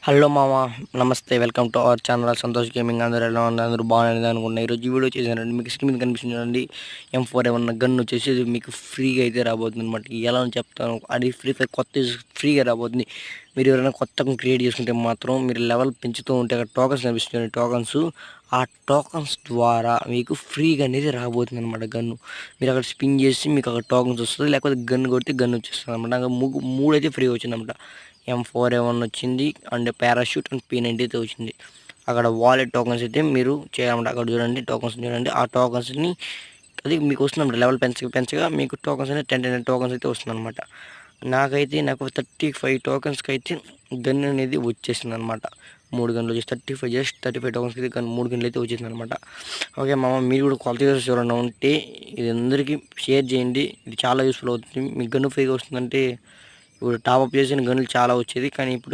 Hello మామ, నమస్తే. Welcome to our channel Santosh gaming. అందరూ ఎలా ఉన్నారు? అందరూ బాగున్నారని అనుకుంటున్నాను. ఈరోజు ఈ వీడియో చేశానండి. మీకు స్క్రీన్ మీద కనిపిస్తుంది చూడండి, M4 ఏమన్నా గన్ వచ్చేసి ఇది మీకు ఫ్రీగా అయితే రాబోతుంది అనమాట. ఎలా అని చెప్తాను. అది ఫ్రీ ఫైర్ కొత్త ఫ్రీగా రాబోతుంది. మీరు ఎవరైనా కొత్తగా క్రియేట్ చేసుకుంటే మాత్రం మీరు లెవెల్ పెంచుతూ ఉంటే అక్కడ టోకన్స్ కనిపిస్తుంది. ఆ టోకన్స్ ద్వారా మీకు ఫ్రీగా అనేది రాబోతుంది అనమాట గన్ను. మీరు అక్కడ స్పిన్ చేసి మీకు అక్కడ టోకన్స్ వస్తుంది, లేకపోతే గన్ కొడితే గన్ వచ్చేస్తుంది అనమాట. నాకు మూడు అయితే ఫ్రీగా వచ్చిందన్నమాట. M4A1 వచ్చింది, అండ్ పారాషూట్ అండ్ P90 అయితే వచ్చింది. అక్కడ వాలెట్ టోకన్స్ అయితే మీరు చేయాలన్నమాట. అక్కడ చూడండి టోకన్స్ చూడండి, ఆ టోకన్స్ని అది మీకు వస్తుందన్నమాట. లెవెల్ పెంచగా మీకు టోకన్స్ అనేది 10 టోకన్స్ అయితే వస్తుందన్నమాట. నాకు 35 టోకన్స్కి అయితే గన్ అనేది వచ్చేసింది అనమాట. 3 గన్నులు వచ్చేసి 35 టోకన్స్కి అయితే గన్ 3 గన్నులు అయితే వచ్చేసింది అనమాట. ఓకే మామ, మీరు కూడా క్వాలిటీ ఎవరైనా ఉంటే ఇది అందరికీ షేర్ చేయండి. ఇది చాలా యూస్ఫుల్ అవుతుంది. మీకు గన్ను ఫ్రీగా వస్తుందంటే ఇప్పుడు టాప్అప్ చేసిన గన్నులు చాలా వచ్చేది, కానీ ఇప్పుడు